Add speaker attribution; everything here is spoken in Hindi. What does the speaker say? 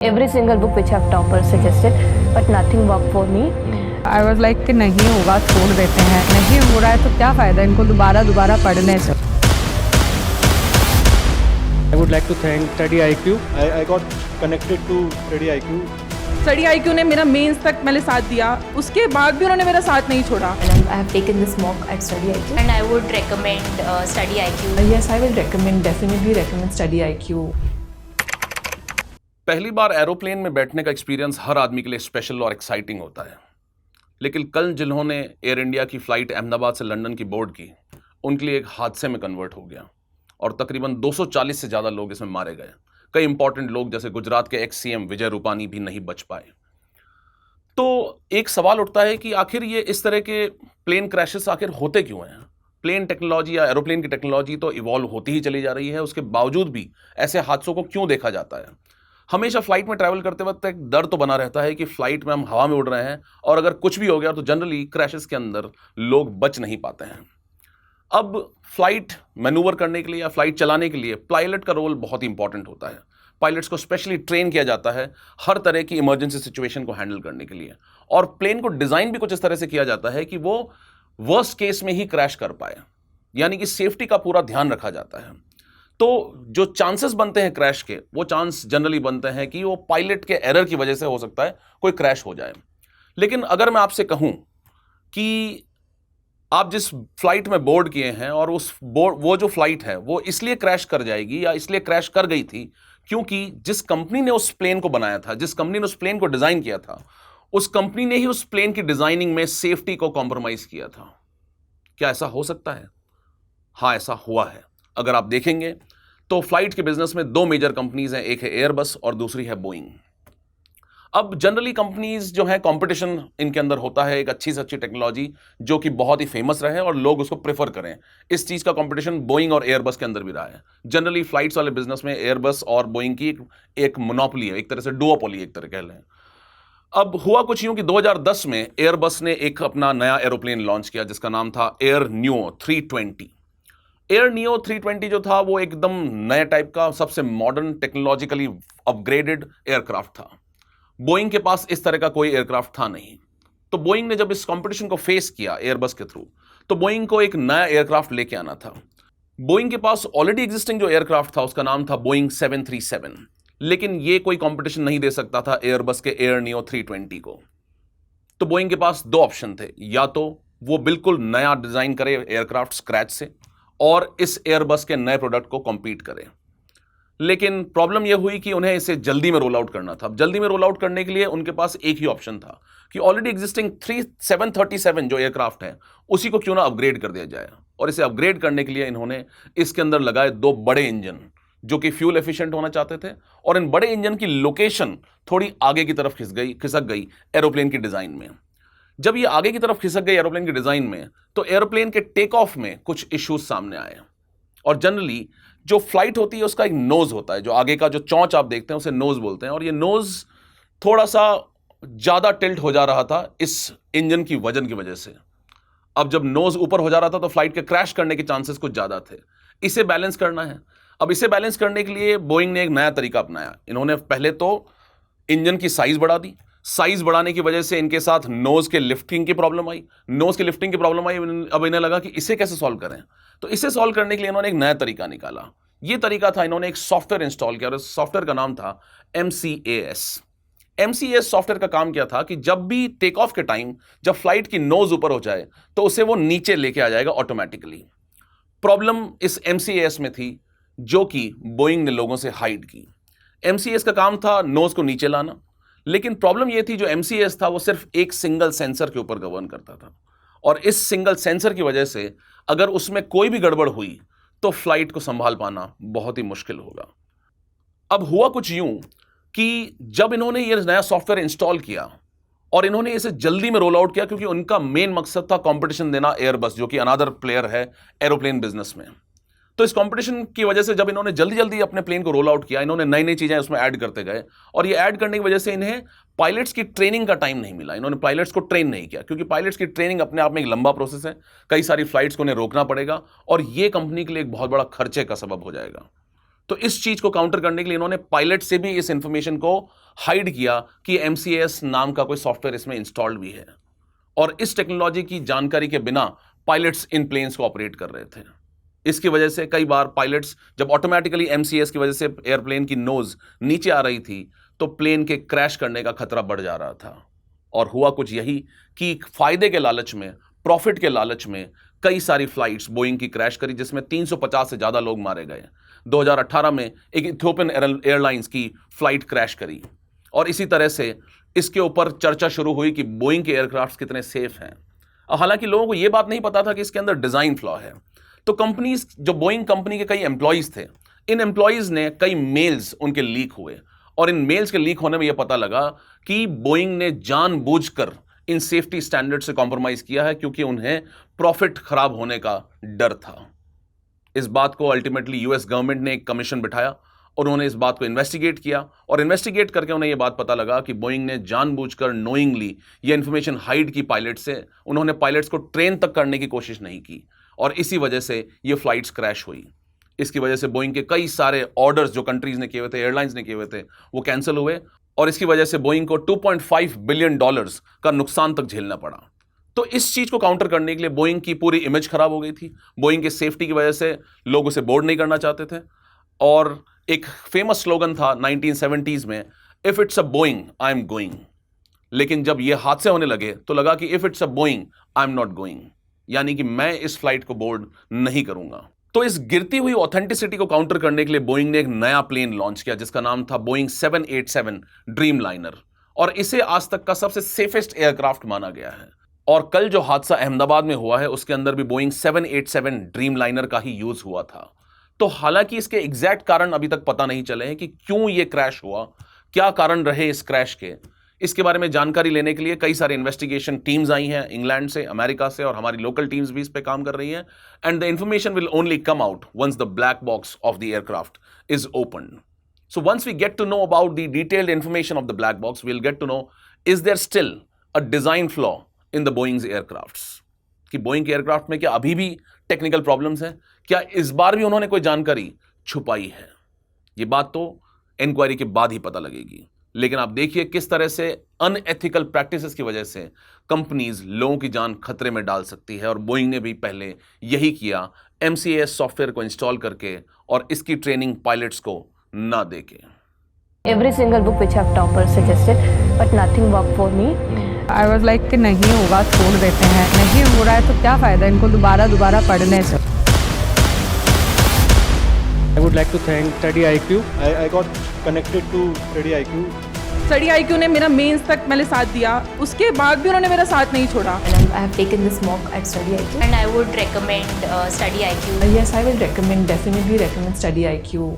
Speaker 1: Every single book which have toppers suggested, but nothing worked for me.
Speaker 2: I was like कि नहीं होगा छोड़ देते हैं, नहीं हो रहा है तो क्या फ़ायदा इनको दोबारा पढ़ने से।
Speaker 3: I would like to thank Study IQ. I got connected to Study IQ.
Speaker 4: Study IQ ने मेरा मेंस तक मैंने साथ दिया, उसके बाद भी उन्होंने मेरा साथ नहीं छोड़ा।
Speaker 1: And I have taken this mock at Study IQ.
Speaker 5: And I would recommend Study IQ.
Speaker 6: Yes, I will definitely recommend Study IQ.
Speaker 7: पहली बार एरोप्लेन में बैठने का एक्सपीरियंस हर आदमी के लिए स्पेशल और एक्साइटिंग होता है, लेकिन कल जिन्होंने एयर इंडिया की फ़्लाइट अहमदाबाद से लंदन की बोर्ड की, उनके लिए एक हादसे में कन्वर्ट हो गया और तकरीबन 240 से ज़्यादा लोग इसमें मारे गए। कई इंपॉर्टेंट लोग जैसे गुजरात के एक्स सीएम विजय रूपानी भी नहीं बच पाए। तो एक सवाल उठता है कि आखिर ये इस तरह के प्लेन क्रैशेस आखिर होते क्यों हैं? प्लेन टेक्नोलॉजी या एरोप्लेन की टेक्नोलॉजी तो इवॉल्व होती ही चली जा रही है, उसके बावजूद भी ऐसे हादसों को क्यों देखा जाता है? हमेशा फ्लाइट में ट्रैवल करते वक्त एक डर तो बना रहता है कि फ्लाइट में हम हवा में उड़ रहे हैं और अगर कुछ भी हो गया तो जनरली क्रैशेस के अंदर लोग बच नहीं पाते हैं। अब फ्लाइट मैनूवर करने के लिए या फ्लाइट चलाने के लिए पायलट का रोल बहुत ही इंपॉर्टेंट होता है। पायलट्स को स्पेशली ट्रेन किया जाता है हर तरह की इमरजेंसी सिचुएशन को हैंडल करने के लिए, और प्लेन को डिज़ाइन भी कुछ इस तरह से किया जाता है कि वो वर्स्ट केस में ही क्रैश कर पाए, यानी कि सेफ्टी का पूरा ध्यान रखा जाता है। तो जो चांसेस बनते हैं क्रैश के, वो चांस जनरली बनते हैं कि वो पायलट के एरर की वजह से हो सकता है कोई क्रैश हो जाए। लेकिन अगर मैं आपसे कहूं कि आप जिस फ्लाइट में बोर्ड किए हैं और वो जो फ्लाइट है वो इसलिए क्रैश कर जाएगी या इसलिए क्रैश कर गई थी क्योंकि जिस कंपनी ने उस प्लेन को बनाया था, जिस कंपनी ने उस प्लेन को डिज़ाइन किया था, उस कंपनी ने ही उस प्लेन की डिज़ाइनिंग में सेफ्टी को कॉम्प्रोमाइज़ किया था। क्या ऐसा हो सकता है? हाँ, ऐसा हुआ है। अगर आप देखेंगे तो फ्लाइट के बिजनेस में दो मेजर कंपनीज हैं, एक है एयरबस और दूसरी है बोइंग। अब जनरली कंपनीज जो है, कंपटीशन इनके अंदर होता है, एक अच्छी से अच्छी टेक्नोलॉजी जो कि बहुत ही फेमस रहे और लोग उसको प्रेफर करें। इस चीज़ का कंपटीशन बोइंग और एयरबस के अंदर भी रहा है। जनरली फ्लाइट्स वाले बिजनेस में एयरबस और बोइंग की एक मोनोपोली है, एक तरह से डुओपोली एक तरह कह लें। अब हुआ कुछ यूं कि 2010 में एयरबस ने एक अपना नया एरोप्लेन लॉन्च किया जिसका नाम था एयर नियो 320। एयर नियो 320 जो था वो एकदम नए टाइप का सबसे मॉडर्न टेक्नोलॉजिकली अपग्रेडेड एयरक्राफ्ट था। बोइंग के पास इस तरह का कोई एयरक्राफ्ट था नहीं। तो बोइंग ने जब इस कंपटीशन को फेस किया एयरबस के थ्रू, तो बोइंग को एक नया एयरक्राफ्ट लेके आना था। बोइंग के पास ऑलरेडी एग्जिस्टिंग जो एयरक्राफ्ट था उसका नाम था बोइंग 737, लेकिन ये कोई कंपटीशन नहीं दे सकता था एयरबस के एयर नियो 320 को। तो बोइंग के पास दो ऑप्शन थे, या तो वो बिल्कुल नया डिजाइन करे एयरक्राफ्ट स्क्रैच से और इस एयरबस के नए प्रोडक्ट को कॉम्पीट करें। लेकिन प्रॉब्लम यह हुई कि उन्हें इसे जल्दी में रोल आउट करना था। जल्दी में रोल आउट करने के लिए उनके पास एक ही ऑप्शन था कि ऑलरेडी एग्जिस्टिंग 737 जो एयरक्राफ्ट है उसी को क्यों ना अपग्रेड कर दिया जाए। और इसे अपग्रेड करने के लिए इन्होंने इसके अंदर लगाए दो बड़े इंजन जो कि फ्यूल एफिशिएंट होना चाहते थे, और इन बड़े इंजन की लोकेशन थोड़ी आगे की तरफ खिसक गई एरोप्लेन की डिज़ाइन में। जब ये आगे की तरफ खिसक गई एरोप्लेन की डिज़ाइन में, तो एरोप्लेन के टेक ऑफ में कुछ इश्यूज सामने आए। और जनरली जो फ्लाइट होती है उसका एक नोज़ होता है, जो आगे का जो चौंच आप देखते हैं उसे नोज़ बोलते हैं, और ये नोज़ थोड़ा सा ज़्यादा टिल्ट हो जा रहा था इस इंजन की वजन की वजह से। अब जब नोज़ ऊपर हो जा रहा था तो फ्लाइट के क्रैश करने के चांसेस कुछ ज़्यादा थे। इसे बैलेंस करना है। अब इसे बैलेंस करने के लिए बोइंग ने एक नया तरीका अपनाया। इन्होंने पहले तो इंजन की साइज़ बढ़ा दी। साइज बढ़ाने की वजह से इनके साथ नोज के लिफ्टिंग की प्रॉब्लम आई। अब इन्हें लगा कि इसे कैसे सॉल्व करें। तो इसे सॉल्व करने के लिए इन्होंने एक नया तरीका निकाला। ये तरीका था, इन्होंने एक सॉफ्टवेयर इंस्टॉल किया और इस सॉफ्टवेयर का नाम था MCAS। MCAS सॉफ्टवेयर का काम क्या था कि जब भी टेक ऑफ के टाइम जब फ्लाइट की नोज ऊपर हो जाए तो उसे वो नीचे लेके आ जाएगा ऑटोमेटिकली। प्रॉब्लम इस MCAS में थी जो कि बोइंग ने लोगों से हाइड की। MCAS का काम था नोज को नीचे लाना, लेकिन प्रॉब्लम यह थी जो MCAS था वो सिर्फ एक सिंगल सेंसर के ऊपर गवर्न करता था, और इस सिंगल सेंसर की वजह से अगर उसमें कोई भी गड़बड़ हुई तो फ्लाइट को संभाल पाना बहुत ही मुश्किल होगा। अब हुआ कुछ यूं कि जब इन्होंने ये नया सॉफ्टवेयर इंस्टॉल किया और इन्होंने इसे जल्दी में रोल आउट किया, क्योंकि उनका मेन मकसद था कंपटीशन देना एयरबस, जो कि अनदर प्लेयर है एरोप्लेन बिजनेस में। तो इस कंपटीशन की वजह से जब इन्होंने जल्दी जल्दी अपने प्लेन को रोल आउट किया, इन्होंने नई नई चीज़ें उसमें ऐड करते गए, और ये ऐड करने की वजह से इन्हें पायलट्स की ट्रेनिंग का टाइम नहीं मिला। इन्होंने पायलट्स को ट्रेन नहीं किया, क्योंकि पायलट्स की ट्रेनिंग अपने आप में एक लंबा प्रोसेस है। कई सारी फ्लाइट्स को उन्हें रोकना पड़ेगा और ये कंपनी के लिए एक बहुत बड़ा खर्चे का सबब हो जाएगा। तो इस चीज को काउंटर करने के लिए इन्होंने पायलट से भी इस इंफॉर्मेशन को हाइड किया कि MCAS नाम का कोई सॉफ्टवेयर इसमें इंस्टॉल्ड भी है, और इस टेक्नोलॉजी की जानकारी के बिना पायलट्स इन प्लेन्स को ऑपरेट कर रहे थे। इसकी वजह से कई बार पायलट्स जब ऑटोमेटिकली MCAS की वजह से एयरप्लेन की नोज नीचे आ रही थी तो प्लेन के क्रैश करने का खतरा बढ़ जा रहा था। और हुआ कुछ यही कि फायदे के लालच में, प्रॉफिट के लालच में कई सारी फ्लाइट्स बोइंग की क्रैश करी, जिसमें 350 से ज़्यादा लोग मारे गए। 2018 में एक इथियोपियन एयरलाइंस की फ्लाइट क्रैश करी, और इसी तरह से इसके ऊपर चर्चा शुरू हुई कि बोइंग के एयरक्राफ्ट कितने सेफ हैं। हालांकि लोगों को यह बात नहीं पता था कि इसके अंदर डिज़ाइन फ्लॉ है। तो कंपनीज, जो बोइंग कंपनी के कई एम्प्लॉयज़ थे, इन एम्प्लॉयज़ ने कई मेल्स उनके लीक हुए, और इन मेल्स के लीक होने में यह पता लगा कि बोइंग ने जानबूझकर इन सेफ्टी स्टैंडर्ड से कॉम्प्रोमाइज़ किया है, क्योंकि उन्हें प्रॉफिट खराब होने का डर था। इस बात को अल्टीमेटली US गवर्नमेंट ने एक कमीशन बिठाया और उन्होंने इस बात को इन्वेस्टिगेट किया, और इन्वेस्टिगेट करके उन्हें यह बात पता लगा कि बोइंग ने जानबूझकर नोइंगली यह इंफॉर्मेशन हाइड की पायलट से। उन्होंने पायलट्स को ट्रेन तक करने की कोशिश नहीं की, और इसी वजह से ये फ्लाइट्स क्रैश हुई। इसकी वजह से बोइंग के कई सारे ऑर्डर्स जो कंट्रीज ने किए हुए थे, एयरलाइंस ने किए हुए थे, वो कैंसिल हुए, और इसकी वजह से बोइंग को $2.5 बिलियन का नुकसान तक झेलना पड़ा। तो इस चीज को काउंटर करने के लिए बोइंग की पूरी इमेज खराब हो गई थी। बोइंग के सेफ्टी की वजह से लोग उसे बोर्ड नहीं करना चाहते थे, और एक फेमस स्लोगन था 1970s में, if it's a Boeing I am going. लेकिन जब ये हादसे होने लगे तो लगा कि if it's a Boeing I am not going, यानी कि मैं इस फ्लाइट को बोर्ड नहीं करूंगा। तो इस गिरती हुई ऑथेंटिसिटी को काउंटर करने के लिए बोइंग ने एक नया प्लेन लॉन्च किया, जिसका नाम था बोइंग 787 ड्रीमलाइनर, और इसे आज तक का सबसे सेफेस्ट एयरक्राफ्ट माना गया है। और कल जो हादसा अहमदाबाद में हुआ है, उसके अंदर भी बोइंग 787 ड्रीमलाइनर का ही यूज हुआ था। तो हालांकि इसके एग्जैक्ट कारण अभी तक पता नहीं चले हैं कि क्यों ये क्रैश हुआ, क्या कारण रहे इस क्रैश के। इसके बारे में जानकारी लेने के लिए कई सारे इन्वेस्टिगेशन टीम्स आई हैं, इंग्लैंड से, अमेरिका से, और हमारी लोकल टीम्स भी इस पे काम कर रही हैं। And the information will only come out once the black box of the aircraft is opened. So once we get to know about the detailed information of the black box, we'll get to know, is there still a design flaw in the Boeing's aircrafts? कि बोइंग के एयरक्राफ्ट में क्या अभी भी टेक्निकल प्रॉब्लम्स हैं? क्या इस बार भी उन्होंने कोई जानकारी छुपाई है? ये बात तो इंक्वायरी के बाद ही पता लगेगी। लेकिन आप देखिए किस तरह से अनएथिकल प्रैक्टिसेस की वजह से कंपनीज लोगों की जान खतरे में डाल सकती है, और बोइंग ने भी पहले यही किया, MCAS सॉफ्टवेयर को इंस्टॉल करके, और इसकी ट्रेनिंग पायलट्स को ना देके।
Speaker 1: Every single book which have toppers suggested, but nothing worked for me.
Speaker 2: I was like कि नहीं होगा छोड़ देते हैं, नहीं हो रहा है तो क्या फ़ायदा इनको दोबारा पढ़ने से।
Speaker 3: I would like to thank Study IQ. I got connected to Study IQ.
Speaker 4: Study IQ ने मेरा मेंस तक मैंने साथ दिया, उसके बाद भी उन्होंने मेरा साथ नहीं छोड़ा।
Speaker 5: And I have taken this mock at Study IQ, and I would recommend Study IQ.
Speaker 6: Yes, I will recommend, definitely recommend Study IQ.